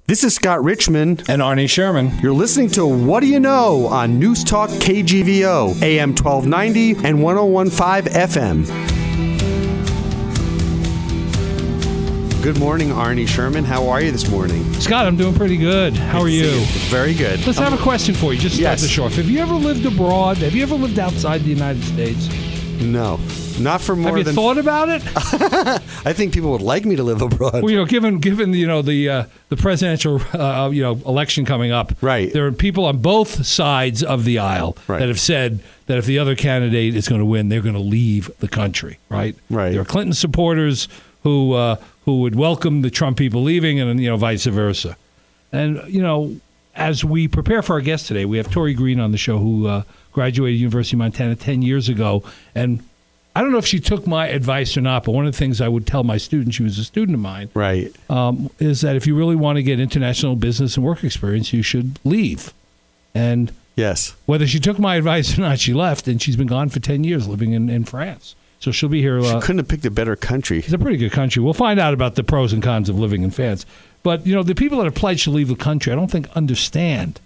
This is Scott Richmond and Arnie Sherman. You're listening to What Do You Know on Newstalk KGVO, AM 1290 and 1015 FM. Good morning, Arnie Sherman. How are you this morning? Scott, I'm doing pretty good. How are you? Very good. Let's have a question for you. Just start the show off. Have you ever lived abroad? Have you ever lived outside the United States? No. Not for more than... Have you thought about it? I think people would like me to live abroad. Well, given the presidential election coming up, right? There are people on both sides of the aisle that have said that if the other candidate is going to win, they're going to leave the country. Right. There are Clinton supporters who would welcome the Trump people leaving, and vice versa. And as we prepare for our guest today, we have Tori Green on the show, who graduated University of Montana 10 years ago, and I don't know if she took my advice or not, but one of the things I would tell my student, she was a student of mine, is that if you really want to get international business and work experience, you should leave. And whether she took my advice or not, she left, and she's been gone for 10 years living in France. So she'll be here. She couldn't have picked a better country. It's a pretty good country. We'll find out about the pros and cons of living in France. But, the people that are pledged to leave the country, I don't think understand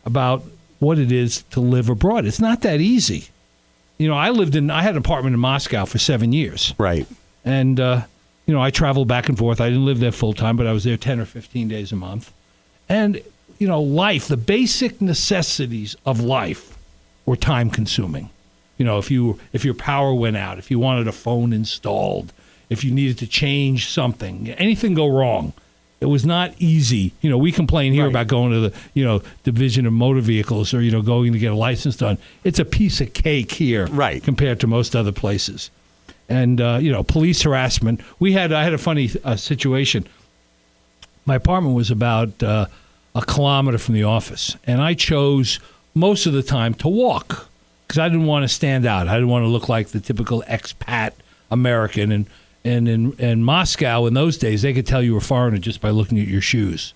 about what it is to live abroad. It's not that easy. I had an apartment in Moscow for 7 years. Right. And, I traveled back and forth. I didn't live there full time, but I was there 10 or 15 days a month. And, life, the basic necessities of life were time consuming. If your power went out, if you wanted a phone installed, if you needed to change something, anything go wrong, it was not easy. We complain here about going to the, division of motor vehicles or, going to get a license done. It's a piece of cake here compared to most other places. And, police harassment. I had a funny situation. My apartment was about a kilometer from the office, and I chose most of the time to walk because I didn't want to stand out. I didn't want to look like the typical expat American. And in Moscow in those days, they could tell you were a foreigner just by looking at your shoes.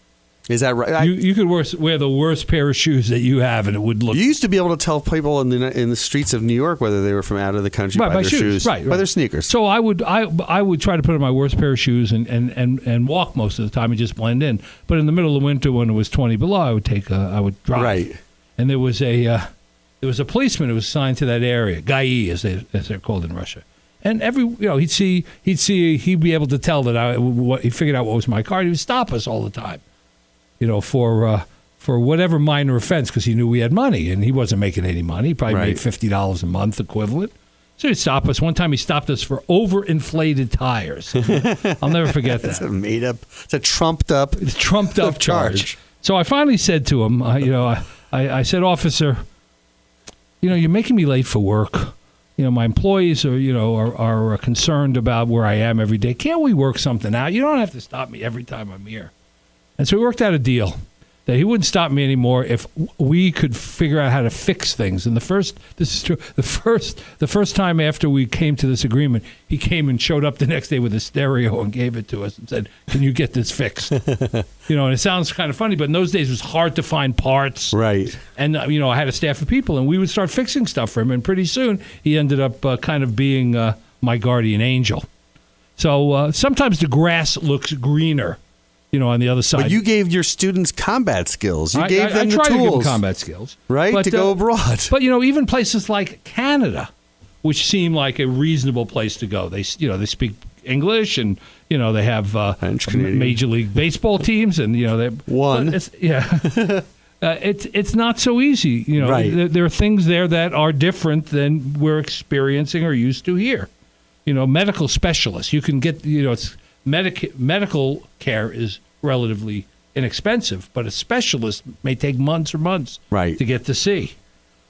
Is that right? You could wear the worst pair of shoes that you have, and it would look... You used to be able to tell people in the streets of New York whether they were from out of the country by their shoes. By their sneakers. So I would try to put on my worst pair of shoes and walk most of the time and just blend in. But in the middle of the winter when it was 20 below, I would drive. Right. And there was a policeman who was assigned to that area, Gai as they're called in Russia. And he'd be able to tell that he figured out what was my car. He would stop us all the time, for whatever minor offense, because he knew we had money and he wasn't making any money. He probably made $50 a month equivalent. So he'd stop us. One time he stopped us for overinflated tires. I'll never forget that. It's a trumped up charge. So I finally said to him, I said, "Officer, you're making me late for work. My employees are concerned about where I am every day. Can't we work something out? You don't have to stop me every time I'm here." And so we worked out a deal that he wouldn't stop me anymore if we could figure out how to fix things. And this is true, the first time after we came to this agreement, he came and showed up the next day with a stereo and gave it to us and said, "Can you get this fixed?" And it sounds kind of funny, but in those days it was hard to find parts. Right. And, I had a staff of people, and we would start fixing stuff for him. And pretty soon he ended up kind of being my guardian angel. So sometimes the grass looks greener, on the other side. But you gave your students combat skills. You gave them the tools. I tried to give them combat skills. Right, to go abroad. But, even places like Canada, which seem like a reasonable place to go. They speak English, and, they have Major League Baseball teams, and, they... One. It's not so easy. There are things there that are different than we're experiencing or used to here. Medical specialists. You can get, it's medical care is relatively inexpensive, but a specialist may take months or months to get to see.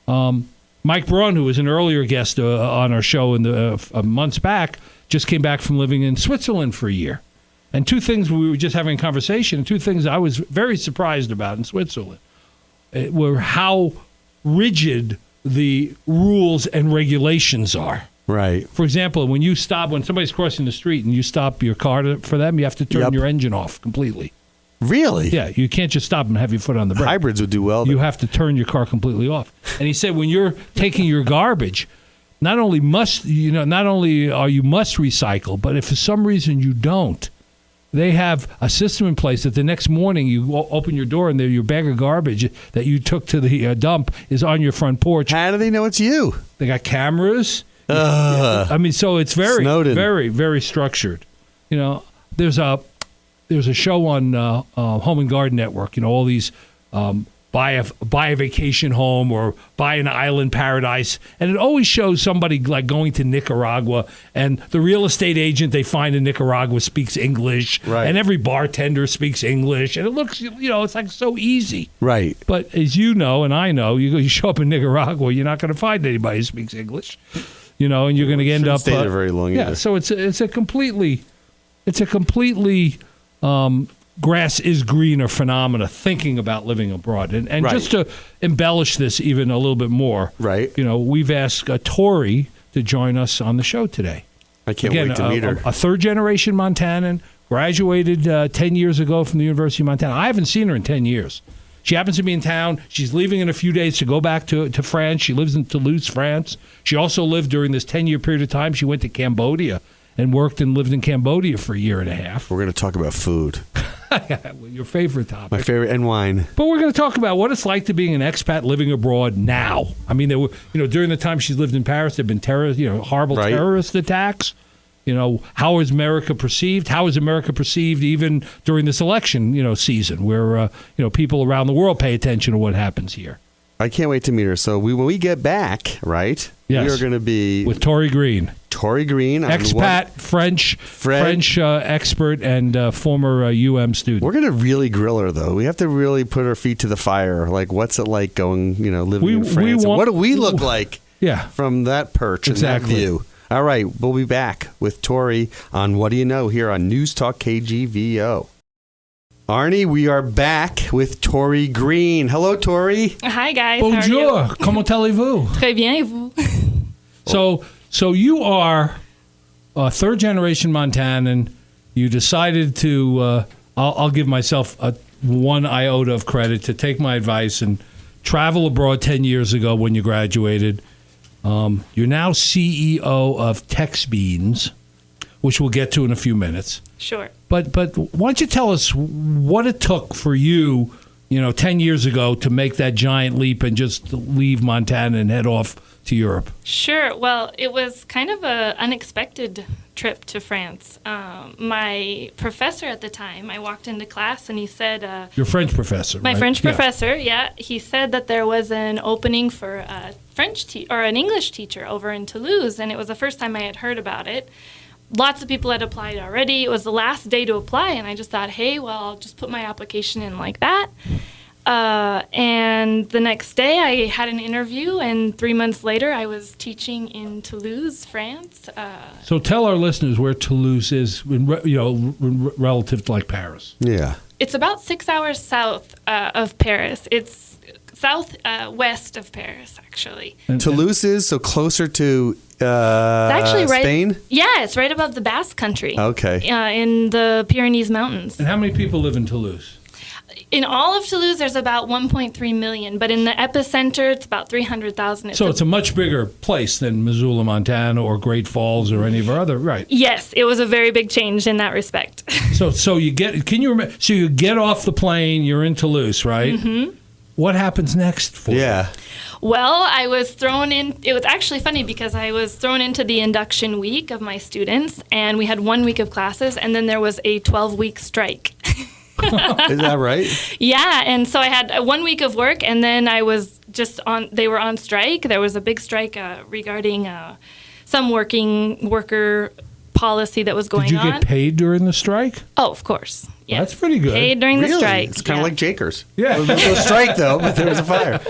Mike Braun, who was an earlier guest on our show in the months back, just came back from living in Switzerland for a year. And two things, we were just having a conversation, and two things I was very surprised about in Switzerland were how rigid the rules and regulations are. Right. For example, when somebody's crossing the street and you stop your car for them, you have to turn your engine off completely. Really? Yeah, you can't just stop and have your foot on the brake. Hybrids would do well. You have to turn your car completely off. And he said when you're taking your garbage, not only are you must recycle, but if for some reason you don't, they have a system in place that the next morning you open your door and your bag of garbage that you took to the dump is on your front porch. How do they know it's you? They got cameras. I mean, so it's very, Snowden. very, very structured. You know, there's a show on Home and Garden Network. You know, all these buy a vacation home or buy an island paradise, and it always shows somebody like going to Nicaragua, and the real estate agent they find in Nicaragua speaks English, right. and every bartender speaks English, and it looks, you know, it's like so easy. Right. But as you know, and I know, you show up in Nicaragua, you're not going to find anybody who speaks English, you know, and you're going to end up. Stay there very long. Yeah. Either. So it's a completely grass is greener phenomena thinking about living abroad. And right. just to embellish this even a little bit more, right. You know, we've asked Tori to join us on the show today. I can't wait to meet her. A third-generation Montanan, graduated 10 years ago from the University of Montana. I haven't seen her in 10 years. She happens to be in town. She's leaving in a few days to go back to France. She lives in Toulouse, France. She also lived during this 10-year period of time. She went to Cambodia and worked and lived in Cambodia for a year and a half. We're going to talk about food. Your favorite topic. My favorite, and wine. But we're going to talk about what it's like to being an expat living abroad now. I mean, there were, you know, during the time she's lived in Paris, there have been horrible right. terrorist attacks. You know, how is America perceived? How is America perceived even during this election, you know, season where, people around the world pay attention to what happens here? I can't wait to meet her. So when we get back, right, yes. we are going to be with Tori Green. Tori Green. Expat, French expert, and former student. We're going to really grill her, though. We have to really put our feet to the fire. Like, what's it like going, living in France? And what do we look like from that perch and that view? All right, we'll be back with Tori on What Do You Know here on Newstalk KGVO. Arnie, we are back with Tori Green. Hello, Tori. Hi, guys. Bonjour. How are you? Comment allez-vous? Très bien, et vous? So you are a third-generation Montanan. You decided to, I'll give myself one iota of credit, to take my advice and travel abroad 10 years ago when you graduated. You're now CEO of Textbeans, which we'll get to in a few minutes. Sure. But why don't you tell us what it took for you, 10 years ago to make that giant leap and just leave Montana and head off to Europe? Sure. Well, it was kind of an unexpected trip to France. My professor at the time, I walked into class and he said... Your French professor, My right? French professor, yeah. He said that there was an opening for a an English teacher over in Toulouse, and it was the first time I had heard about it. Lots of people had applied already. It was the last day to apply, and I just thought, hey, well, I'll just put my application in like that. And the next day I had an interview, and 3 months later I was teaching in Toulouse, France. So tell our listeners where Toulouse is, relative to like Paris. Yeah. It's about 6 hours south of Paris. It's southwest of Paris, actually. Toulouse is so closer to It's actually right, Spain? Yeah, it's right above the Basque Country. Okay. In the Pyrenees Mountains. And how many people live in Toulouse? In all of Toulouse, there's about 1.3 million, but in the epicenter, it's about 300,000. So it's a much bigger place than Missoula, Montana, or Great Falls, or any of our other, right? Yes, it was a very big change in that respect. So you get, can you remember? So you get off the plane, you're in Toulouse, right? Mm-hmm. What happens next for you? Yeah. Well, I was thrown in. It was actually funny because I was thrown into the induction week of my students, and we had 1 week of classes, and then there was a 12-week strike. Is that right? Yeah, and so I had 1 week of work, and then I was they were on strike. There was a big strike regarding some worker policy that was going on. Did you get paid during the strike? Oh, of course. Yes. That's pretty good. Paid during the strike. It's kind of like Jakers. Yeah. There was no strike, though, but there was a fire.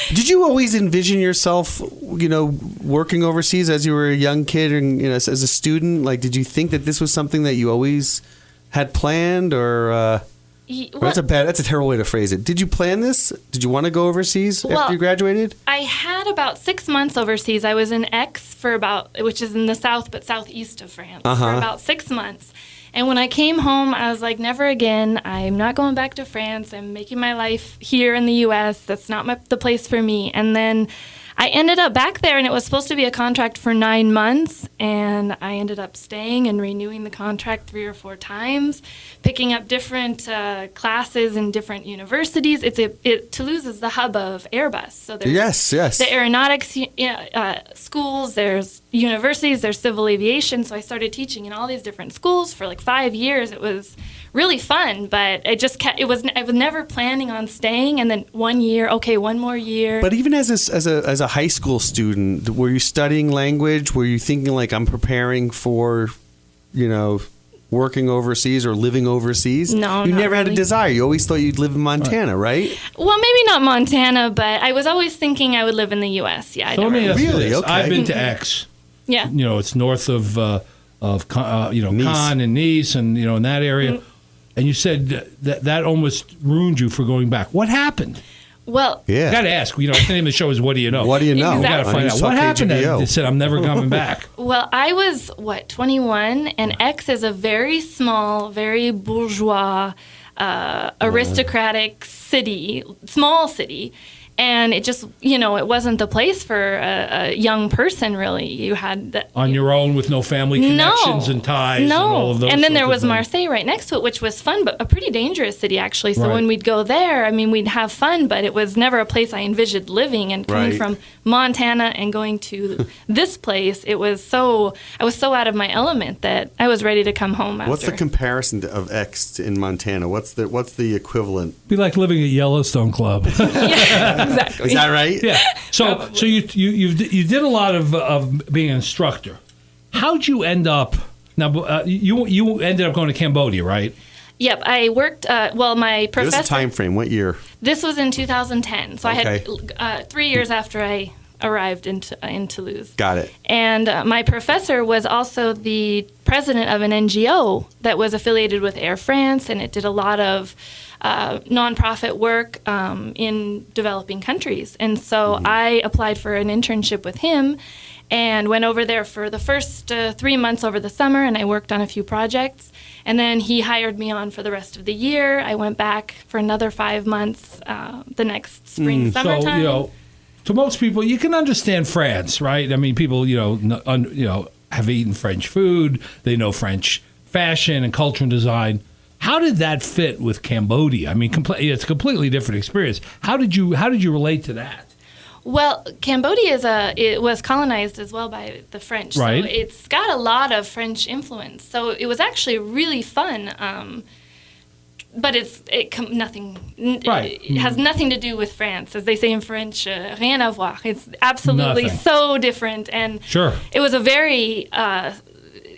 Did you always envision yourself, working overseas as you were a young kid and, as a student? Like, did you think that this was something that you always had planned, or that's a terrible way to phrase it. Did you plan this? Did you want to go overseas after you graduated? I had about 6 months overseas. I was in Aix which is in the south but southeast of France, for about 6 months. And when I came home, I was like, never again. I'm not going back to France. I'm making my life here in the U.S. That's not the place for me. And then I ended up back there, and it was supposed to be a contract for 9 months, and I ended up staying and renewing the contract 3 or 4 times, picking up different classes in different universities. Toulouse is the hub of Airbus, so there's the aeronautics schools, there's universities, there's civil aviation. So I started teaching in all these different schools for like 5 years. It was really fun, but I was never planning on staying. And then 1 year, okay, one more year. But even as a high school student, were you studying language? Were you thinking like, I'm preparing for, working overseas or living overseas? No, you never really. had a desire. You always thought you'd live in Montana, right? Well, maybe not Montana, but I was always thinking I would live in the U.S. Yeah, so let me ask you this. Okay. I've been to Aix. Yeah. It's north of Nice. Cannes and Nice, and in that area. Mm-hmm. And you said that almost ruined you for going back. What happened? Well, I got to ask. The name of the show is "What Do You Know?" What do you know? We got to find out what happened. KGVO. They said I'm never coming back. Well, I was 21, and Aix is a very small, very bourgeois, aristocratic small city. And it just, it wasn't the place for a young person, really. You had on your own with no family connections and ties and all of those. And then there was Marseille right next to it, which was fun, but a pretty dangerous city, actually. So when we'd go there, we'd have fun, but it was never a place I envisioned living. And coming from Montana and going to this place, I was so out of my element that I was ready to come home after. What's the comparison of Aix in Montana? What's the equivalent? It'd be like living at Yellowstone Club. Yeah. Exactly. Is that right? Yeah. So you did a lot of being an instructor. How'd you end up? Now you ended up going to Cambodia, right? Yep. I worked. My professor. Give us a time frame. What year? This was in 2010. So I had 3 years after I arrived in Toulouse. Got it. And my professor was also the president of an NGO that was affiliated with Air France, and it did a lot of nonprofit work in developing countries. And so I applied for an internship with him and went over there for the first 3 months over the summer, and I worked on a few projects. And then he hired me on for the rest of the year. I went back for another 5 months the next spring, summertime. So, to most people, you can understand France, right? People, have eaten French food. They know French fashion and culture and design. How did that fit with Cambodia? It's a completely different experience. How did you relate to that? Well, Cambodia it was colonized as well by the French, right. So it's got a lot of French influence. So it was actually really fun. But it has nothing to do with France, as they say in French. Rien à voir. It's absolutely so different, and it was a very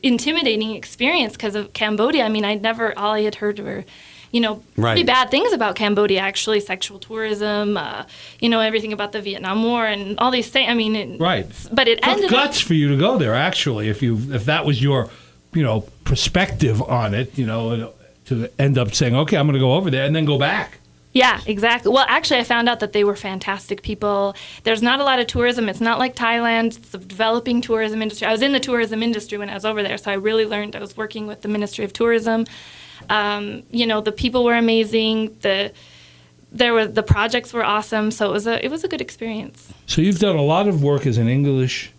intimidating experience because of Cambodia. All I had heard were, pretty bad things about Cambodia, actually, sexual tourism, everything about the Vietnam War and all these things. But it ended guts for you to go there, actually, if that was your, perspective on it, to end up saying, okay, I'm going to go over there and then go back. Yeah, exactly. Well, actually, I found out that they were fantastic people. There's not a lot of tourism. It's not like Thailand. It's a developing tourism industry. I was in the tourism industry when I was over there, so I really learned. I was working with the Ministry of Tourism. The people were amazing. The projects were awesome. So it was a good experience. So you've done a lot of work as an English,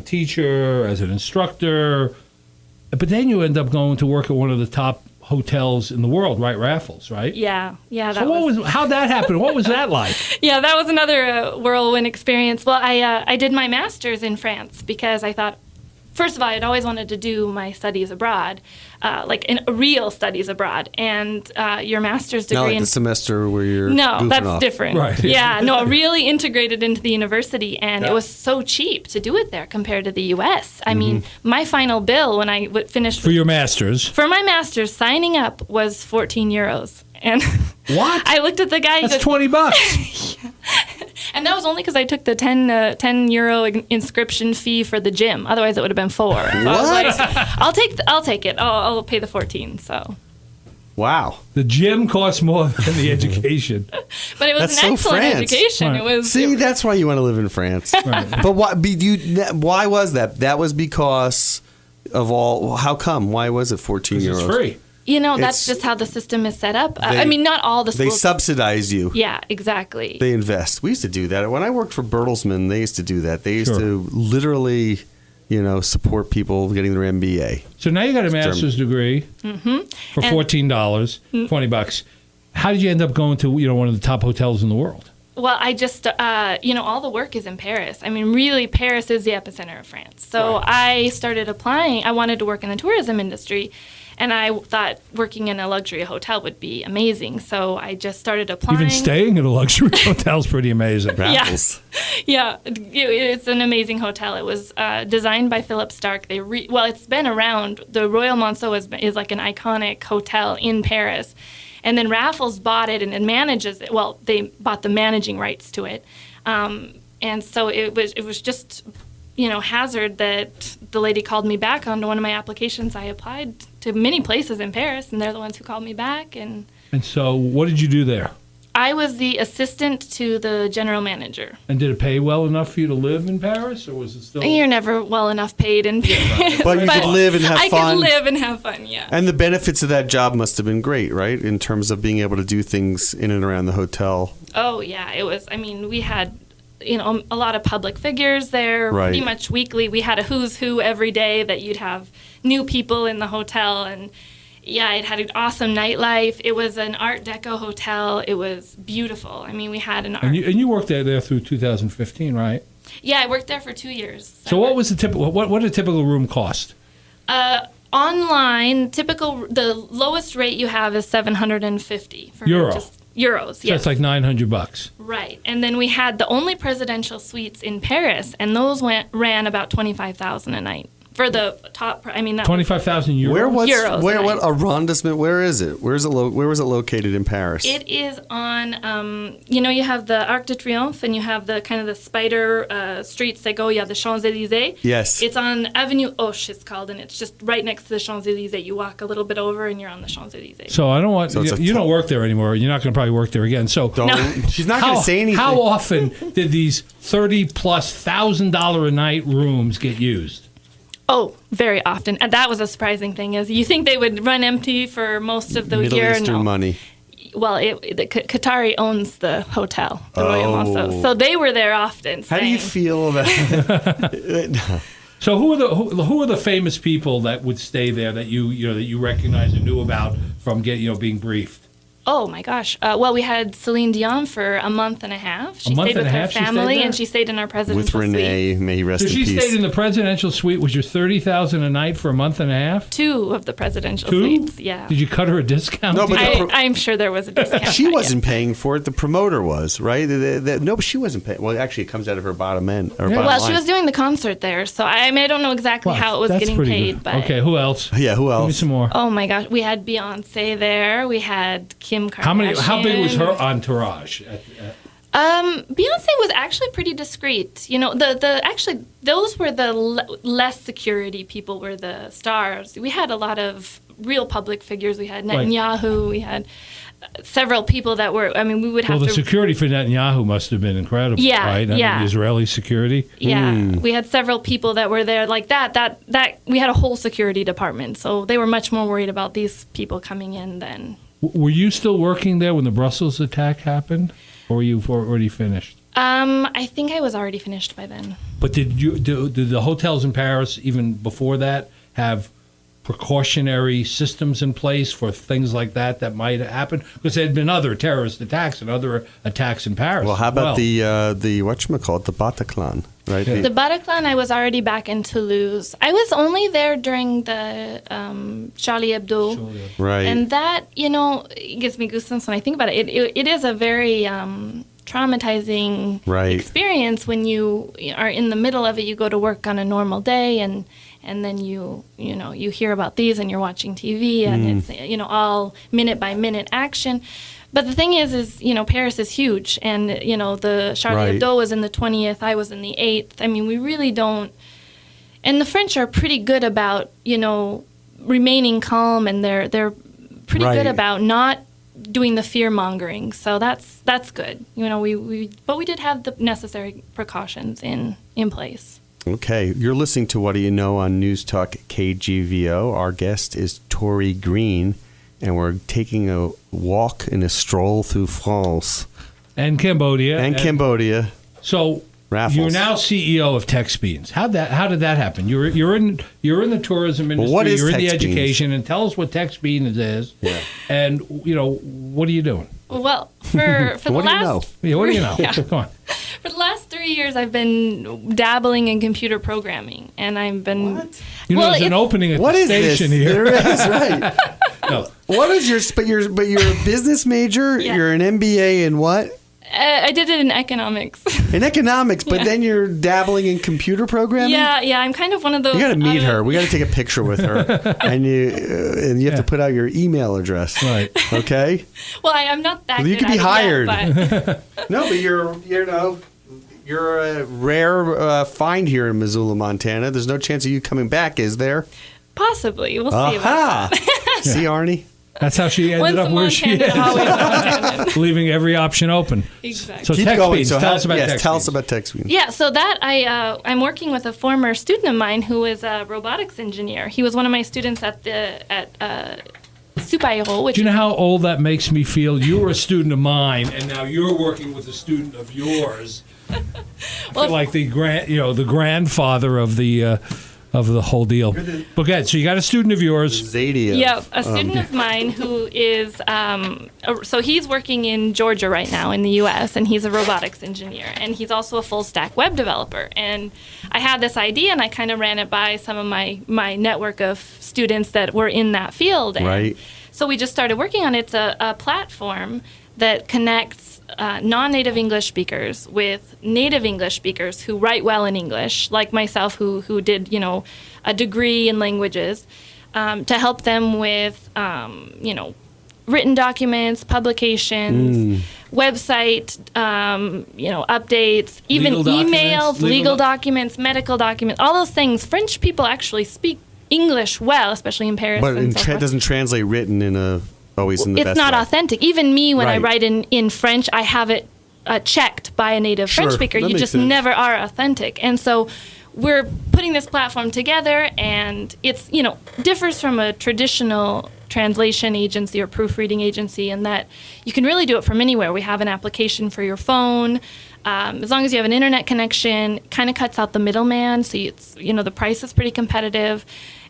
teacher, as an instructor, but then you end up going to work at one of the top hotels in the world, right? Raffles, right? Yeah. How'd that happen? What was that like? Yeah, that was another whirlwind experience. Well, I did my master's in France because I thought, first of all, I'd always wanted to do my studies abroad, real studies abroad, and your master's degree. Not like the semester where you're that's off. different. Right. Yeah, no, really integrated into the university, and it was so cheap to do it there compared to the U.S. My final bill when I finished for your master's, for my master's, signing up was 14 euros. And what? I looked at the guy. That's $20. Yeah. And that was only because I took the 10 euro inscription fee for the gym. Otherwise, it would have been 4. So I was like, I'll take it. I'll pay the 14. So. Wow. The gym costs more than the education. But it was an excellent education. Right. It was. See, that's why you want to live in France. Right. But why was that? That was because of all. How come? Why was it 14 euros? It's free. That's just how the system is set up. Not all the schools. They subsidize you. Yeah, exactly. They invest. We used to do that. When I worked for Bertelsmann, they used to do that. They used to literally, support people getting their MBA. So now you got a master's degree for $14, $20. How did you end up going to, one of the top hotels in the world? Well, I just, all the work is in Paris. Really, Paris is the epicenter of France. So I started applying. I wanted to work in the tourism industry. And I thought working in a luxury hotel would be amazing. So I just started applying. Even staying in a luxury hotel is pretty amazing. Yeah, it's an amazing hotel. It was designed by Philip Stark. It's been around. The Royal Monceau is like an iconic hotel in Paris. And then Raffles bought it and manages it. Well, they bought the managing rights to it. And so it was just, hazard that the lady called me back onto one of my applications. I applied to many places in Paris, and they're the ones who called me back. And so what did you do there? I was the assistant to the general manager. And did it pay well enough for you to live in Paris, or was it still... You're never well enough paid in Paris. But you could live and have fun. I could live and have fun, yeah. And the benefits of that job must have been great, right? In terms of being able to do things in and around the hotel. Oh, yeah. It was, we had... a lot of public figures there. Right. Pretty much weekly. We had a who's who every day that you'd have new people in the hotel. And yeah, it had an awesome nightlife. It was an Art Deco hotel. It was beautiful. We had an art. And you worked there through 2015, right? Yeah, I worked there for 2 years. So what was the typical? What did a typical room cost? Online, the lowest rate you have is $750 for euros. So it's like $900. Right. And then we had the only presidential suites in Paris, and those ran about $25,000 a night. For the top, 25,000 euros. What arrondissement? Where is it? Where was it located in Paris? It is on. You have the Arc de Triomphe, and you have the kind of the spider streets that go. You have the Champs Elysees. Yes. It's on Avenue Hoche, it's called, and it's just right next to the Champs Elysees. You walk a little bit over, and you're on the Champs Elysees. So I don't want you don't work there anymore. You're not going to probably work there again. So she's not going to say anything. How often did these $30,000+ a night rooms get used? Oh, very often. And that was a surprising thing, is you think they would run empty for most of the Middle year. Eastern money. Well, Qatari owns the hotel, the Royal Monceau. So they were there often. How do you feel about it? So who are the famous people that would stay there that you recognize and knew about from being briefed? Oh my gosh! Well, we had Celine Dion for a month and a half. She stayed with her family, and she stayed in our presidential suite. With Renee, may he rest in peace. So she stayed in the presidential suite. Was your $30,000 a night for a month and a half? 2 of the presidential suites. Yeah. Did you cut her a discount? No, but I'm sure there was a discount. She wasn't paying for it. The promoter was, right? No, but she wasn't paying. Well, actually, it comes out of her bottom end. She was doing the concert there, so I don't know exactly how it was getting paid. Good. But okay, who else? Yeah, who else? Give me some more. Oh my gosh, we had Beyonce there. We had Kim Kardashian. How big was her entourage? Beyonce was actually pretty discreet. Those were the less security people were the stars. We had a lot of real public figures. We had Netanyahu. We had several people that were. We would have. Well, the security for Netanyahu must have been incredible. Yeah, right? The Israeli security. Yeah, we had several people that were there like that. That we had a whole security department, so they were much more worried about these people coming in than. Were you still working there when the Brussels attack happened, or were you already finished? I think I was already finished by then. But did the hotels in Paris, even before that, have precautionary systems in place for things like that might happen? Because there had been other terrorist attacks and other attacks in Paris. Well, how about the whatchamacallit, the Bataclan, right? Yeah. The Bataclan, I was already back in Toulouse. I was only there during the Charlie Hebdo. Right. And that, it gives me goosebumps when I think about it. It is a very traumatizing experience when you are in the middle of it. You go to work on a normal day and then you hear about these and you're watching TV and it's all minute by minute action. But the thing is Paris is huge, and the Charlie Hebdo was in the 20th, I was in the 8th. We really don't. And the French are pretty good about remaining calm, and they're pretty good about not doing the fear mongering. So that's good. But we did have the necessary precautions in place. Okay, you're listening to What Do You Know on Newstalk KGVO. Our guest is Tori Green, and we're taking a walk and a stroll through France and Cambodia. Cambodia. So Raffles. You're now CEO of Textbeans. How did that happen? You're in the tourism industry. What is you're in the Textbeans? education, and tell us what Textbeans is. Yeah. And what are you doing? Well, for the what last do you know? Yeah, what do you know? Yeah. Come on. For the last 3 years, I've been dabbling in computer programming, and I've been. What? There's an opening at the station here. There is, right? No. What is your? But you're a business major. Yeah. You're an MBA in what? I did it in economics. In economics, but then you're dabbling in computer programming. Yeah. I'm kind of one of those. You got to meet her. We got to take a picture with her, and you have to put out your email address. Right. Okay. Well, I'm not that. Well, you good could be at hired. It yet, but No, but you're a rare find here in Missoula, Montana. There's no chance of you coming back, is there? possibly we'll see about that. See, Arnie. That's how she ended Once up a where she Montana, is. always a Montana. Leaving every option open. Exactly. So Keep Textbeans, going. So tell us about Textbeans. Tell us about Textbeans. Yeah, so that I'm working with a former student of mine who is a robotics engineer. He was one of my students at Super-Héros, which Do you know how old that makes me feel? You were a student of mine, and now you're working with a student of yours. I feel like the grandfather of the whole deal. But go ahead. So you got a student of yours. Zadia. Yeah, a student of mine who is, so he's working in Georgia right now in the U.S., and he's a robotics engineer, and he's also a full-stack web developer. And I had this idea, and I kind of ran it by some of my network of students that were in that field. And Right. so we just started working on it. It's a platform that connects non-native English speakers with native English speakers who write well in English, like myself, who did a degree in languages, to help them with written documents, publications, website updates, even emails, legal documents, medical documents, all those things. French people actually speak English well, especially in Paris. But and it doesn't translate written in always in the it's best not way. authentic. Even me, when I Right. write in French, I have it checked by a native French Sure, speaker. that You makes just sense. never are authentic. And so we're putting this platform together, and it's, differs from a traditional translation agency or proofreading agency in that you can really do it from anywhere. We have an application for your phone. As long as you have an internet connection, it kind of cuts out the middleman. So it's, the price is pretty competitive.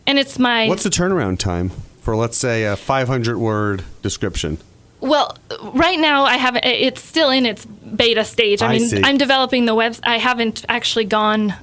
And it's What's the turnaround time for, let's say, a 500-word description? Well, right now it's still in its beta stage. I mean, see. I'm developing the website. I haven't actually gone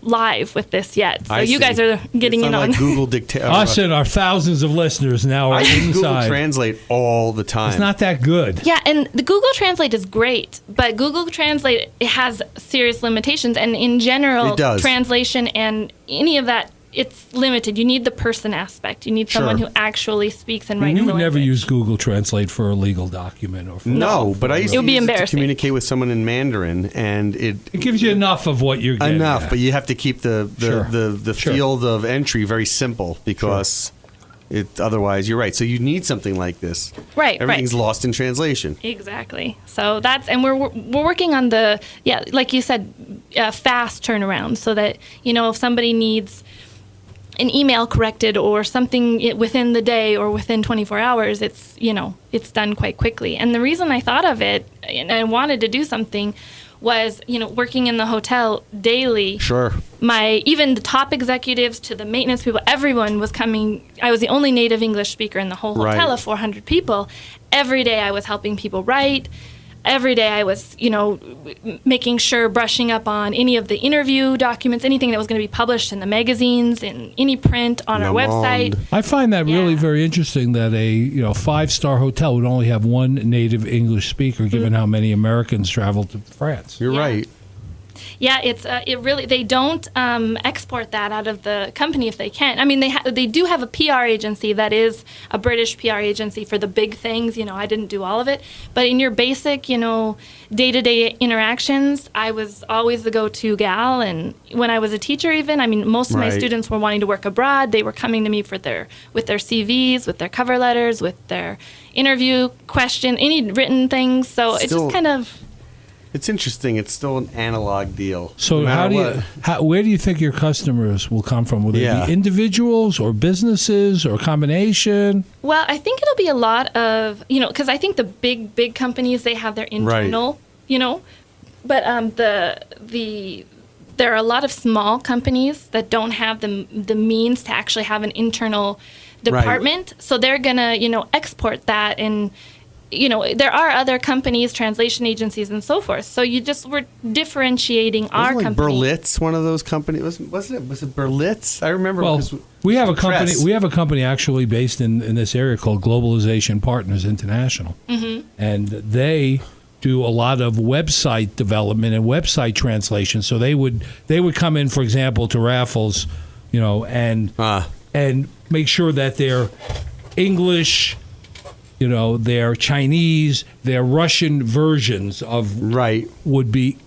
live with this yet. So you guys are getting it's in not on. like Google dictate. Us and our thousands of listeners now are I use Google inside. Translate all the time. It's not that good. Yeah, and the Google Translate is great, but Google Translate has serious limitations, and in general, It does. translation and any of that, it's limited. You need the person aspect. You need someone Sure. who actually speaks and writes. You would the never language. use Google Translate for a legal document or for No, but I used It to would be use it to embarrassing. communicate with someone in Mandarin, and It gives you enough of what you're getting. enough, at. but you have to keep the Sure. field of entry very simple because otherwise you're right. So you need something like this. Right, Everything's right. lost in translation. Exactly. So we're working on the, like you said, fast turnaround, so that if somebody needs an email corrected or something within the day or within 24 hours, it's done quite quickly. And the reason I thought of it and I wanted to do something was, working in the hotel daily. Sure. Even the top executives to the maintenance people, everyone was coming. I was the only native English speaker in the whole hotel Right. of 400 people. Every day I was helping people write. Every day I was, making sure, brushing up on any of the interview documents, anything that was going to be published in the magazines, in any print, on our Le website. Monde. I find that really Yeah. very interesting that a 5-star hotel would only have one native English speaker, given how many Americans travel to France. You're Yeah. right. Yeah, they don't export that out of the company if they can. I mean, they do have a PR agency that is a British PR agency for the big things. I didn't do all of it. But in your basic, day-to-day interactions, I was always the go-to gal. And when I was a teacher even, most of my Right. students were wanting to work abroad. They were coming to me with their CVs, with their cover letters, with their interview question, any written things. So it's Still- just kind of... It's interesting. It's still an analog deal. So where do you think your customers will come from? Will they be individuals or businesses or a combination? Well, I think it'll be a lot of, because I think the big companies, they have their internal, but there are a lot of small companies that don't have the means to actually have an internal department. Right. So they're going to, export that, and there are other companies, translation agencies, and so forth. So we're differentiating our company. Berlitz, one of those companies, was it Berlitz? I remember. Well, we have a company. We have a company actually based in this area called Globalization Partners International, and they do a lot of website development and website translation. So they would come in, for example, to Raffles, and make sure that their English, their Chinese, their Russian versions of would be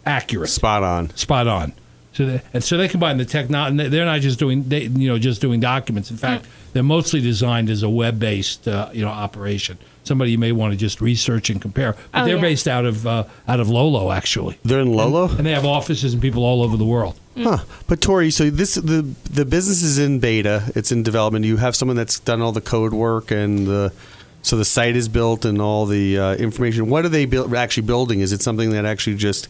accurate, spot on. So they combine the technology. They're not just doing documents. In fact, they're mostly designed as a web-based operation. Somebody you may want to just research and compare. But they're based out of Lolo, actually. They're in Lolo, and they have offices and people all over the world. Huh. But Tori, so the business is in beta. It's in development. You have someone that's done all the code work, and so the site is built and all the information. What are they actually building? Is it something that actually just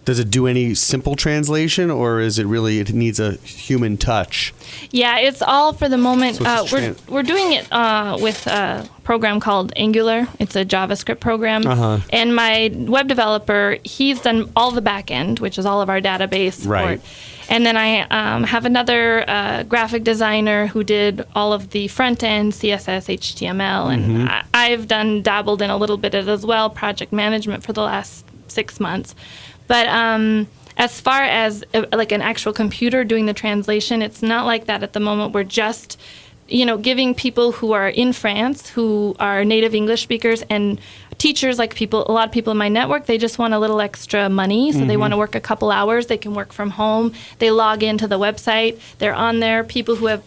does it do any simple translation, or is it really it needs a human touch? Yeah, it's all for the moment. So we're doing it with a program called Angular. It's a JavaScript program, and my web developer, he's done all the back end, which is all of our database support. Right. And then I have another graphic designer who did all of the front end, CSS, HTML, and I've dabbled in a little bit of it as well, project management for the last 6 months. But as far as like an actual computer doing the translation, it's not like that at the moment. We're just, giving people who are in France, who are native English speakers, and teachers, a lot of people in my network, they just want a little extra money. So they want to work a couple hours. They can work from home. They log into the website. They're on there. People who have,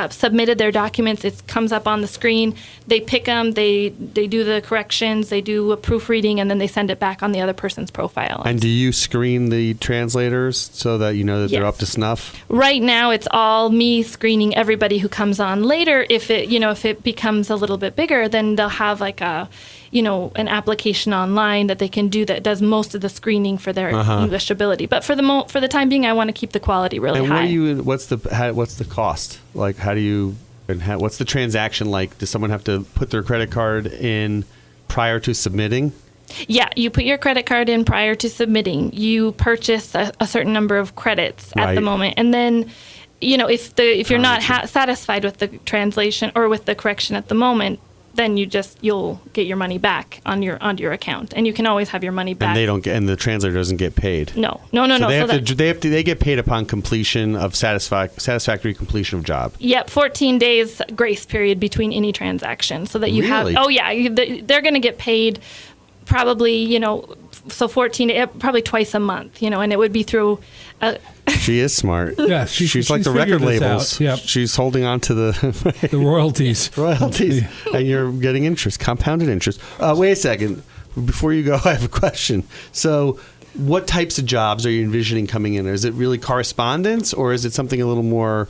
submitted their documents, it comes up on the screen. They pick them, they do the corrections, they do a proofreading, and then they send it back on the other person's profile. And do you screen the translators so that you know that they're up to snuff? Right now, it's all me screening everybody who comes on. Later, if it becomes a little bit bigger, then they'll have an application online that they can do that does most of the screening for their English ability. But for the time being, I want to keep the quality really high. And what's the cost? Like, what's the transaction like? Does someone have to put their credit card in prior to submitting? Yeah, you put your credit card in prior to submitting. You purchase a certain number of credits at the moment, and then, if you're not satisfied with the translation or with the correction at the moment, then you'll get your money back onto your account, and you can always have your money back. And the translator doesn't get paid. No. They get paid upon completion of satisfactory completion of job. Yep, 14 days grace period between any transaction, so that you have. Oh yeah, they're going to get paid probably 14, probably twice a month, and it would be through. She is smart. Yeah, she's like the record labels. Yep. She's holding on to the royalties. And you're getting interest, compounded interest. Wait a second. Before you go, I have a question. So, what types of jobs are you envisioning coming in? Is it really correspondence, or is it something a little more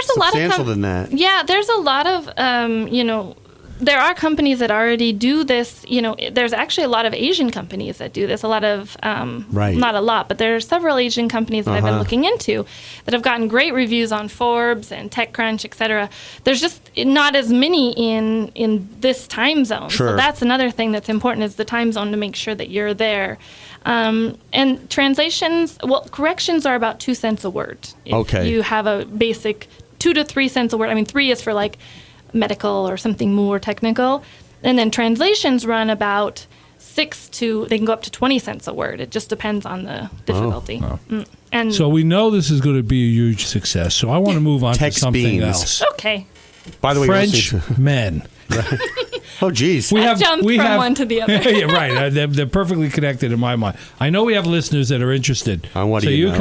substantial than that? Yeah, there's a lot of there are companies that already do this. There's actually a lot of Asian companies that do this. A lot of, not a lot, but there are several Asian companies that I've been looking into that have gotten great reviews on Forbes and TechCrunch, etc. There's just not as many in this time zone. Sure. So that's another thing that's important, is the time zone, to make sure that you're there. And translations, corrections are about 2 cents a word. If you have a basic 2 to 3 cents a word. I mean, 3 is for medical or something more technical, and then translations run about 6 to, they can go up to 20 cents a word. It just depends on the difficulty. And so we know this is going to be a huge success, so I want to move on to something else. Okay. By the way, French men. Oh, geez. We jumped from one to the other. Yeah, right. They're perfectly connected in my mind. I know we have listeners that are interested. What so you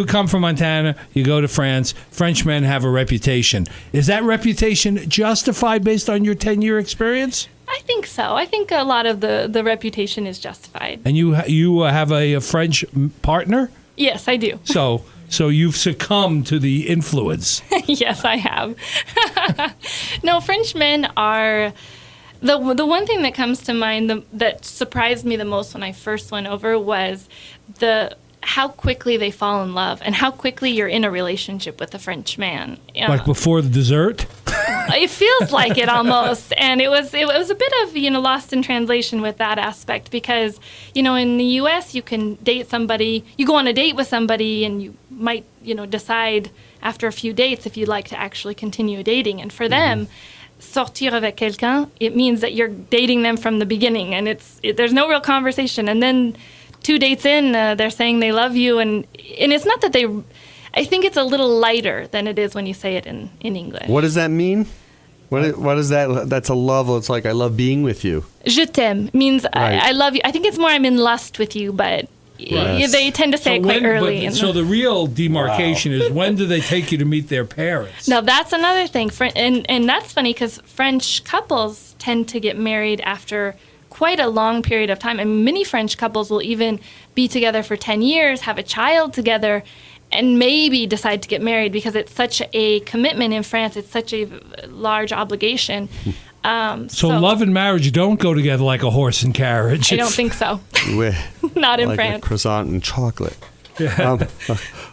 come from Montana, you go to France. French men have a reputation. Is that reputation justified based on your 10-year experience? I I think so. I think a lot of the reputation is justified. And you have a French partner? Yes, I do. So you've succumbed to the influence. Yes, I have. No, Frenchmen are the one thing that comes to mind that surprised me the most when I first went over was how quickly they fall in love and how quickly you're in a relationship with a French man. Like before the dessert? It feels like it almost. And it was a bit of, lost in translation with that aspect because, in the U.S. you can date somebody, you go on a date with somebody and you might, decide after a few dates if you'd like to actually continue dating. And for them, sortir avec quelqu'un, it means that you're dating them from the beginning and there's no real conversation. And then 2 dates in, they're saying they love you. And it's not that I think it's a little lighter than it is when you say it in English. What does that mean? What is that? That's a love. It's like, I love being with you. Je t'aime means right. I love you. I think it's more I'm in lust with you, but yes. They tend to say it quite early. So the real demarcation is when do they take you to meet their parents? Now, that's another thing. And that's funny because French couples tend to get married after quite a long period of time. And many French couples will even be together for 10 years, have a child together, and maybe decide to get married because it's such a commitment in France. It's such a large obligation. So love and marriage don't go together like a horse and carriage. I don't think so. Not in like France. A croissant and chocolate. Yeah.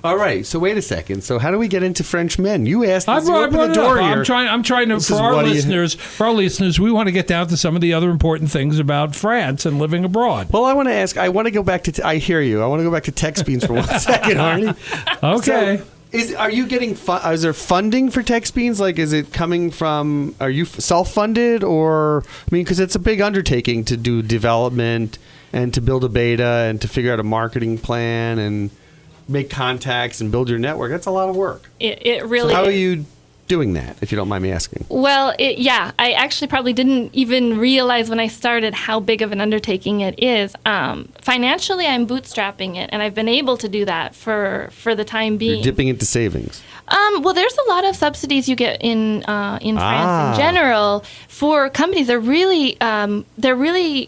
All right. So wait a second. So how do we get into French men? You asked. I brought the door here. I'm trying to for our listeners. We want to get down to some of the other important things about France and living abroad. Well, I want to ask. I want to go back to. I hear you. I want to go back to Textbeans for 1 second, Arnie. Okay. So, are you getting? Is there funding for Textbeans? Like, is it coming from? Are you self-funded, or because it's a big undertaking to do development and to build a beta and to figure out a marketing plan and make contacts and build your network. That's a lot of work. It really is. How are you doing that, if you don't mind me asking? Well, I actually probably didn't even realize when I started how big of an undertaking it is. Financially, I'm bootstrapping it, and I've been able to do that for the time being. You're dipping into savings. Well, there's a lot of subsidies you get in France in general for companies. They're really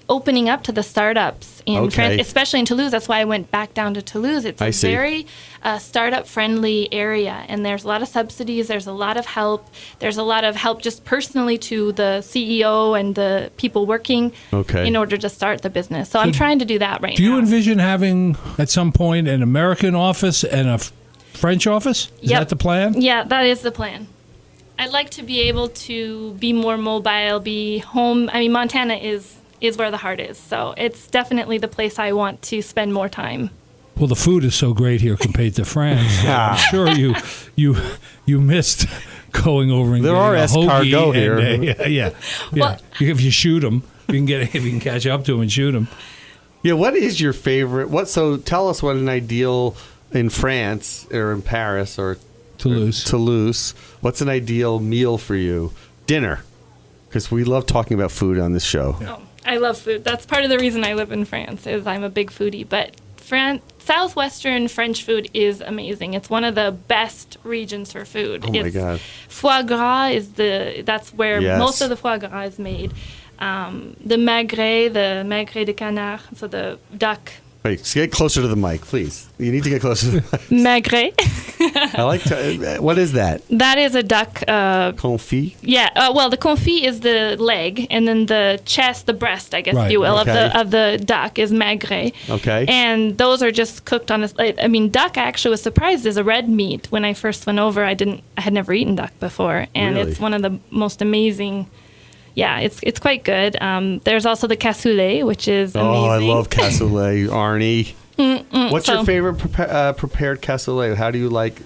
opening up to the startups in France, especially in Toulouse. That's why I went back down to Toulouse. It's a very startup-friendly area, and there's a lot of subsidies. There's a lot of help. There's a lot of help just personally to the CEO and the people working in order to start the business. So I'm trying to do that right now. Do you envision having, at some point, an American office and a French office? Is that the plan? Yeah, that is the plan. I'd like to be able to be more mobile, be home. I mean, Montana is where the heart is, so it's definitely the place I want to spend more time. Well, the food is so great here compared to France. So I'm sure you missed going over and getting a hoagie here. Well, if you shoot them, you can catch up to them and shoot them. Yeah, what is your favorite? So tell us what an ideal in France or in Paris or Toulouse. What's an ideal meal for you? Dinner, because we love talking about food on this show. Oh, I love food. That's part of the reason I live in France is I'm a big foodie. But southwestern French food is amazing. It's one of the best regions for food. Oh my God! Foie gras that's where most of the foie gras is made. The magret de canard, so the duck. Wait, get closer to the mic, please. You need to get closer to the mic. Magret. I like to. What is that? That is a duck. Confit? Yeah. Well, the confit is the leg, and then the chest, the breast, I guess, if you will, of the duck is magret. Okay. And those are just cooked on duck, I actually was surprised is a red meat. When I first went over, I had never eaten duck before. And It's one of the most amazing. Yeah, it's quite good. There's also the cassoulet, which is amazing. Oh, I love cassoulet, Arnie. What's your favorite prepared cassoulet? How do you like?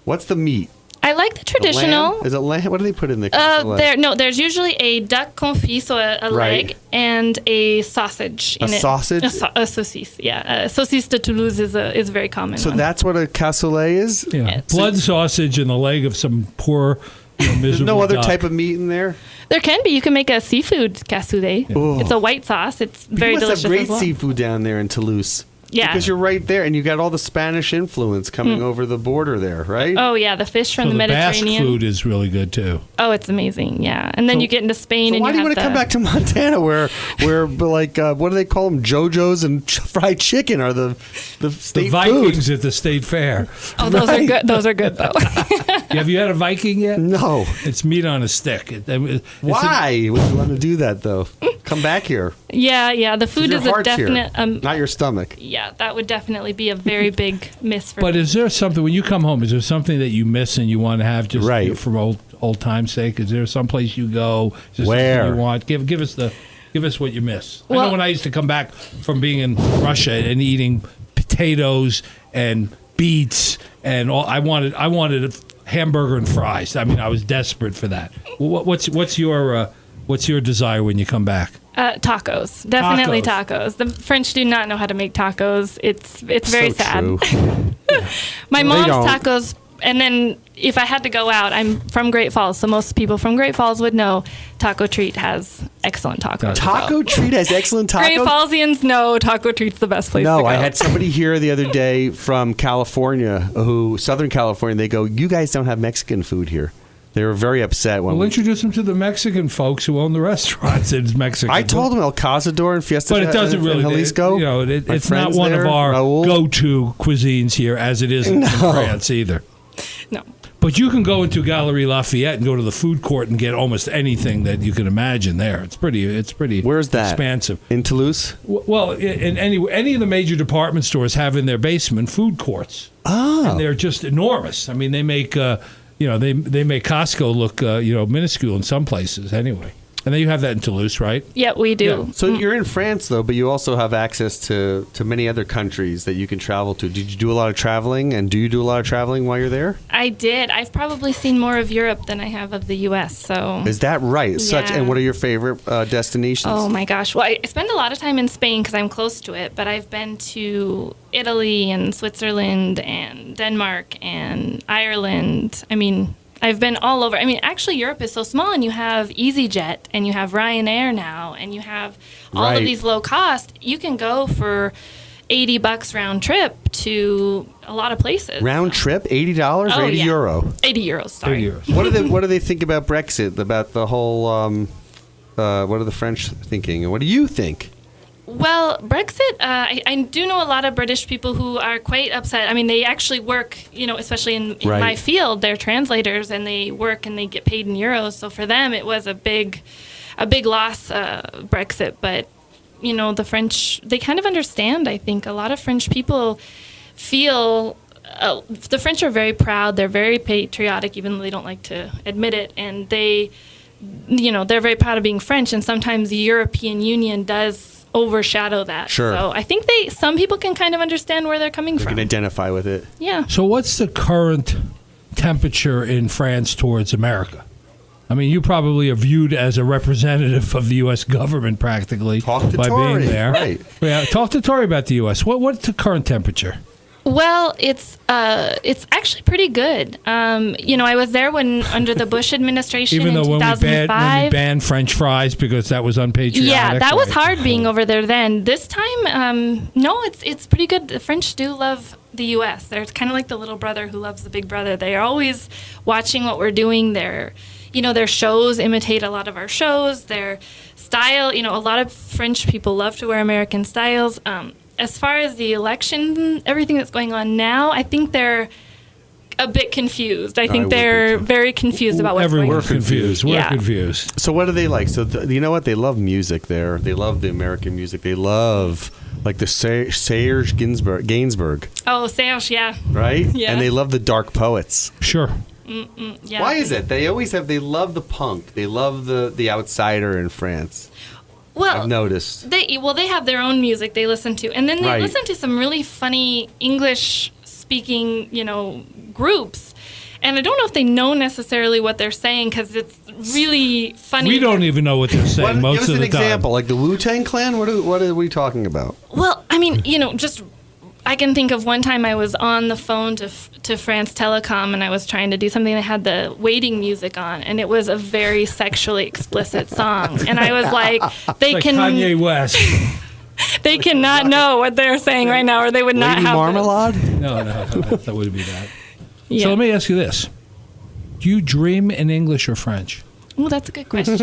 What's the meat? I like the traditional. Is it lamb? What do they put in the cassoulet? There's usually a duck confit, so a leg, and a sausage in it. Sausage? A saucisse, yeah. Saucisse de Toulouse is very common. So that's what a cassoulet is? Yeah. Blood sausage and the leg of some poor, miserable There's no other duck. type of meat in there? There can be. You can make a seafood cassoulet. Yeah. It's a white sauce. It's very delicious. You must have great seafood down there in Toulouse. Yeah. Because you're right there, and you got all the Spanish influence coming over the border there, right? Oh, yeah. The fish from the Mediterranean. Basque food is really good, too. Oh, it's amazing, yeah. And then you get into Spain and why do you want to come back to Montana where like, what do they call them? JoJo's and fried chicken are the state Vikings food. at the state fair. Oh, those are good. Those are good, though. Have you had a Viking yet? No. It's meat on a stick. Why would you want to do that, though? Come back here. Yeah. The food is a definite... not your stomach. Yeah, that would definitely be a very big miss for me. But is there something, when you come home, is there something that you miss and you want to have just for old time's sake? Is there someplace you go? Just Where? You want? Give us what you miss. Well, I know when I used to come back from being in Russia and eating potatoes and beets and all, I wanted a hamburger and fries. I mean, I was desperate for that. What's your desire when you come back? Tacos. Definitely tacos. The French do not know how to make tacos. It's very sad. My mom's tacos, and then if I had to go out, I'm from Great Falls, so most people from Great Falls would know Taco Treat has excellent tacos. Taco Treat has excellent tacos? Great Fallsians know Taco Treat's the best place to go. No, I had somebody here the other day from California, Southern California, they go, you guys don't have Mexican food here. They were very upset. When introduce them to the Mexican folks who own the restaurants in Mexico. I told them El Cazador and Fiesta. But it doesn't really. Jalisco. It's not one of our go-to cuisines here, as it is in France either. No. But you can go into Galerie Lafayette and go to the food court and get almost anything that you can imagine there. It's pretty. Where's that? Expansive. In Toulouse? Well, in any of the major department stores have in their basement food courts. Oh. And they're just enormous. I mean, they make they make Costco look minuscule in some places anyway. And then you have that in Toulouse, right? Yeah, we do. Yeah. So you're in France, though, but you also have access to many other countries that you can travel to. Did you do a lot of traveling, and do you do a lot of traveling while you're there? I did. I've probably seen more of Europe than I have of the U.S., so... Is that right? Yeah. And what are your favorite destinations? Oh, my gosh. Well, I spend a lot of time in Spain because I'm close to it, but I've been to Italy and Switzerland and Denmark and Ireland. I mean... I've been all over. I mean, actually, Europe is so small, and you have EasyJet, and you have Ryanair now, and you have all of these low cost. You can go for $80 round trip to a lot of places. Round trip, $80 or 80 euro? 80 euros. Sorry. 80 euros. What do they think about Brexit? About the whole? What are the French thinking, and what do you think? Well, Brexit, I do know a lot of British people who are quite upset. I mean, they actually work, especially in my field, they're translators, and they work and they get paid in euros. So for them, it was a big loss, Brexit. But, the French, they kind of understand, I think. A lot of French people feel, the French are very proud. They're very patriotic, even though they don't like to admit it. And they're very proud of being French. And sometimes the European Union does overshadow that. Sure. So I think some people can kind of understand where they're coming from. They can identify with it. Yeah. So what's the current temperature in France towards America? I mean, you probably are viewed as a representative of the U.S. government practically by Tori, being there. Right. Yeah, talk to Tori about the U.S. What's the current temperature? Well, it's actually pretty good. I was there under the Bush administration in 2005. When we banned French fries because that was unpatriotic. Yeah, that was hard being over there then. This time, no, it's pretty good. The French do love the U.S. They're kind of like the little brother who loves the big brother. They are always watching what we're doing. Their shows imitate a lot of our shows. Their style, a lot of French people love to wear American styles. As far as the election, everything that's going on now, I think they're a bit confused. I think they're very confused about what's going on. We're confused. We're confused. So what do they like? So you know what? They love music there. They love the American music. They love like the Serge Gainsbourg. Oh, Serge, yeah. Right? Yeah. And they love the dark poets. Sure. Yeah. Why is it? They love the punk. They love the outsider in France. Well, I've noticed. They have their own music they listen to, and then they listen to some really funny English-speaking, groups. And I don't know if they know necessarily what they're saying because it's really funny. We don't even know what they're saying most of the time. Give us an example, like the Wu-Tang Clan. What are we talking about? Well, I mean, just. I can think of one time I was on the phone to France Telecom and I was trying to do something that had the waiting music on, and it was a very sexually explicit song. And I was like, Kanye West. They cannot know what they're saying right now, or they would not Lady have Marmalade? No, that wouldn't be that. Yeah. So let me ask you this. Do you dream in English or French? Oh, that's a good question.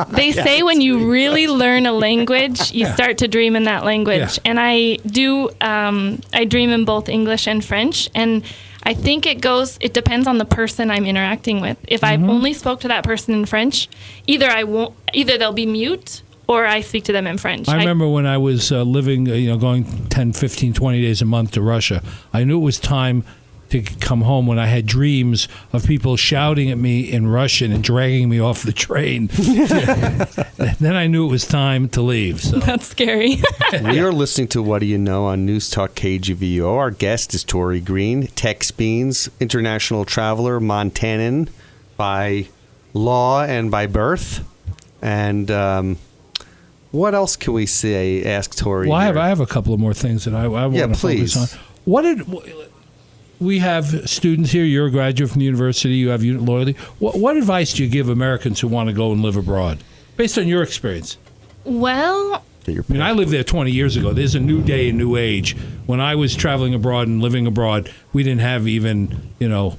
They say when you really learn a language, you start to dream in that language. Yeah. And I do, I dream in both English and French. And I think it depends on the person I'm interacting with. If I only spoke to that person in French, either they'll be mute or I speak to them in French. I remember when I was living, going 10, 15, 20 days a month to Russia, I knew it was time to come home when I had dreams of people shouting at me in Russian and dragging me off the train. Then I knew it was time to leave. So. That's scary. We are listening to What Do You Know on Newstalk KGVO. Our guest is Tori Green, Textbeans, international traveler, Montanan by law and by birth. And what else can we say? Ask Tori. Well, I have a couple of more things that I want to focus on. We have students here. You're a graduate from the university. You have loyalty. What advice do you give Americans who want to go and live abroad, based on your experience? Well, I lived there 20 years ago. There's a new day, a new age. When I was traveling abroad and living abroad, we didn't have even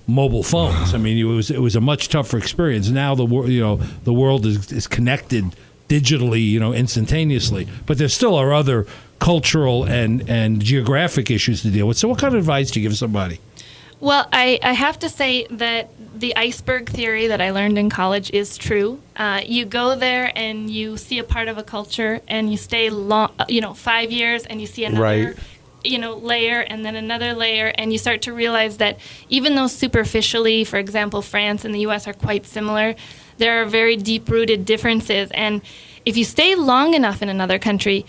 mobile phones. I mean, it was a much tougher experience. Now the world is connected digitally, instantaneously. But there still are other cultural and geographic issues to deal with. So what kind of advice do you give somebody? Well, I have to say that the iceberg theory that I learned in college is true. You go there and you see a part of a culture and you stay 5 years and you see another layer and then another layer, and you start to realize that even though superficially, for example, France and the U.S. are quite similar, there are very deep-rooted differences. And if you stay long enough in another country,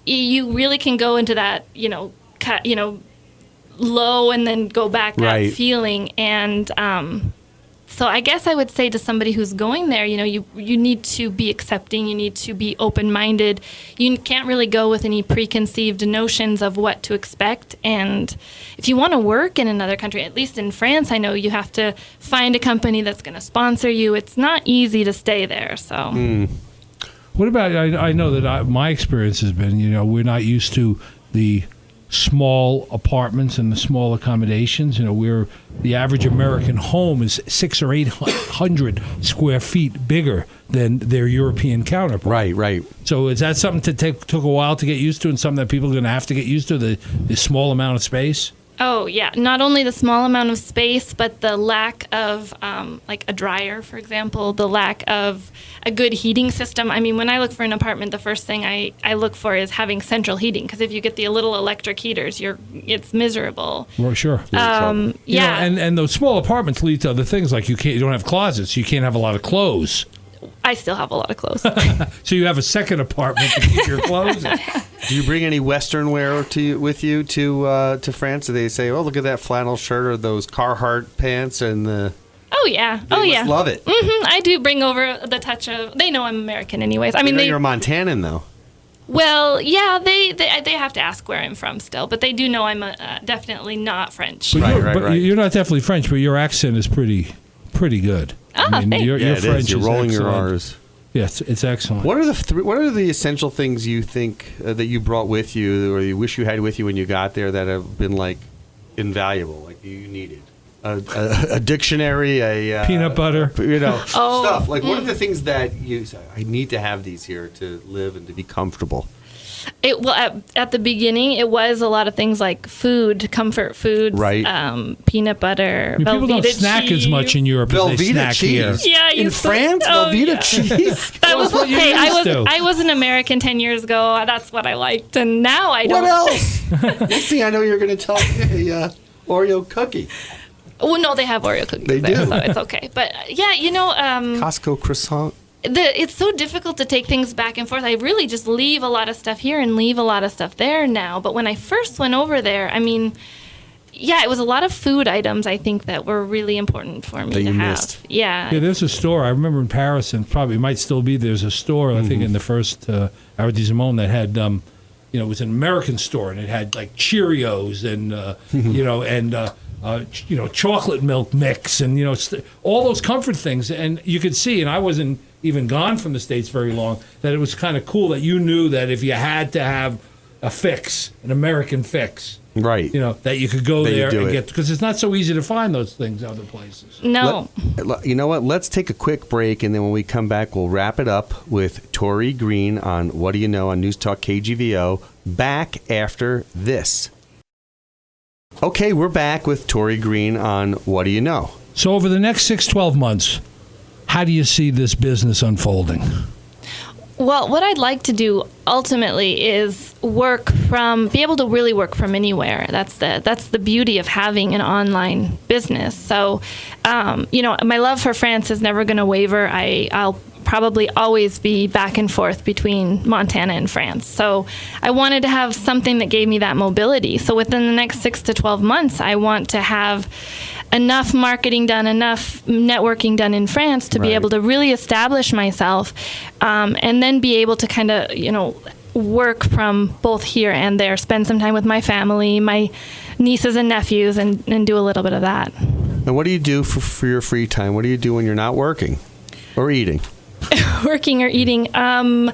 you really can go into that, low and then go back that feeling. And so I guess I would say to somebody who's going there, you need to be accepting. You need to be open-minded. You can't really go with any preconceived notions of what to expect. And if you want to work in another country, at least in France, I know you have to find a company that's going to sponsor you. It's not easy to stay there. So. What about, I know that my experience has been, we're not used to the small apartments and the small accommodations. The average American home is 600 or 800 square feet bigger than their European counterpart. Right. So is that something took a while to get used to, and something that people are going to have to get used to, the small amount of space? Oh, yeah. Not only the small amount of space, but the lack of, like a dryer, for example, the lack of a good heating system. I mean, when I look for an apartment, the first thing I look for is having central heating, because if you get the little electric heaters, it's miserable. Well, sure. Yeah. And those small apartments lead to other things, like you don't have closets, you can't have a lot of clothes. I still have a lot of clothes. So you have a second apartment to keep your clothes in. Do you bring any Western wear with you to France? Do they say, "Oh, look at that flannel shirt," or those Carhartt pants and the? Oh yeah, They must love it. I do bring over the touch of. They know I'm American, anyways. I mean, you're a Montanan, though. Well, yeah, they have to ask where I'm from still, but they do know I'm definitely not French. But you're not definitely French, but your accent is pretty good. I mean, your French you're rolling excellent. your R's. Yes, it's excellent. What are the essential things you think that you brought with you, or you wish you had with you when you got there, that have been like invaluable, like you needed? A dictionary, a peanut butter, stuff. Like, what are the things that you say, I need to have these here to live and to be comfortable? At the beginning, it was a lot of things like food, comfort foods, peanut butter, Velveeta people don't snack cheese. as much in Europe as they snack cheese. here. Yeah, in France, Velveeta cheese. I was an American 10 years ago. That's what I liked, and now I don't. What else? Next thing I know, you're going to tell me a Oreo cookie. Well, no, they have Oreo cookies there, so it's okay. But yeah, Costco croissant. It's so difficult to take things back and forth. I really just leave a lot of stuff here and leave a lot of stuff there now. But when I first went over there, I mean, yeah, it was a lot of food items, I think, that were really important for me to have. Missed. Yeah. Yeah, there's a store. I remember in Paris, and probably might still be, there's a store, I think, in the first arrondissement that had, it was an American store, and it had, like, Cheerios and, chocolate milk mix and, all those comfort things. And you could see, and I wasn't even gone from the States very long, that it was kind of cool that you knew that if you had to have a fix, an American fix. Right. That you could go there and get, because it's not so easy to find those things other places. No. You know what? Let's take a quick break, and then when we come back, we'll wrap it up with Tori Green on What Do You Know on Newstalk KGVO. Back after this. Okay, we're back with Tori Green on What Do You Know? So over the next 6-12 months, how do you see this business unfolding? Well, what I'd like to do ultimately is be able to really work from anywhere. That's the beauty of having an online business. So, my love for France is never going to waver. I'll probably always be back and forth between Montana and France. So I wanted to have something that gave me that mobility. So within the next 6 to 12 months, I want to have enough marketing done, enough networking done in France to be able to really establish myself, and then be able to kind of, work from both here and there, spend some time with my family, my nieces and nephews, and do a little bit of that. And what do you do for your free time? What do you do when you're not working or eating? Working or eating? By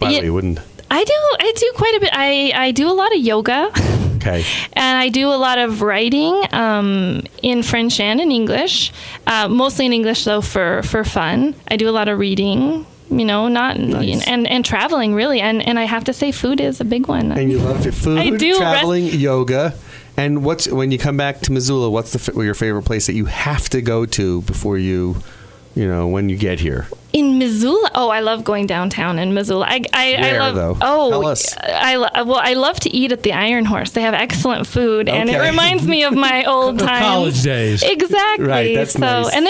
the way, you wouldn't. I do quite a bit. I do a lot of yoga. Okay. And I do a lot of writing in French and in English, mostly in English though for fun. I do a lot of reading, nice. and traveling really. And I have to say, food is a big one. And you love your food, I do. Traveling, yoga. And when you come back to Missoula, what's your favorite place that you have to go to before when you get here? In Missoula, I love going downtown in Missoula. I love. Though? Tell us. I love to eat at the Iron Horse. They have excellent food, and it reminds me of my old times, college days. Exactly. Right. That's nice. And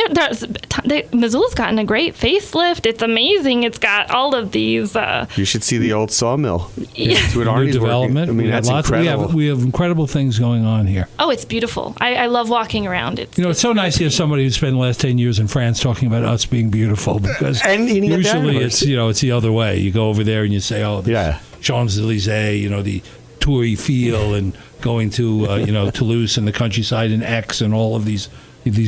Missoula's gotten a great facelift. It's amazing. It's got all of these. You should see the old sawmill. Yeah. It's what Arnie's development. Working. I mean, that's incredible. We have incredible things going on here. Oh, it's beautiful. I love walking around. It's so nice to hear somebody who spent the last 10 years in France talking about us being beautiful, because usually it's the other way. You go over there and you say, Champs-Elysees, the Tour Eiffel, and going to Toulouse and the countryside and Aix and all of these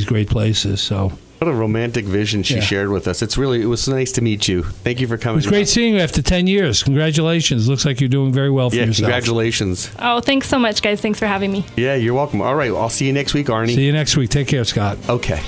great places. So what a romantic vision she shared with us. It was nice to meet you. Thank you for coming. It was great seeing you after 10 years. Congratulations. Looks like you're doing very well for yourself. Congratulations. Oh, thanks so much, guys. Thanks for having me. Yeah, you're welcome. All right, I'll see you next week, Arnie. See you next week. Take care, Scott. Okay.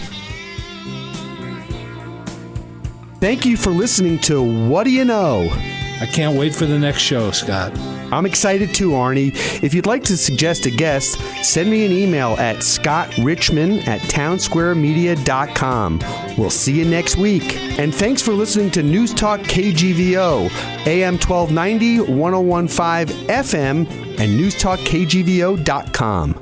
Thank you for listening to What Do You Know? I can't wait for the next show, Scott. I'm excited too, Arnie. If you'd like to suggest a guest, send me an email at scottrichmond@townsquaremedia.com. We'll see you next week. And thanks for listening to Newstalk KGVO, AM 1290, 101.5 FM, and newstalkkgvo.com.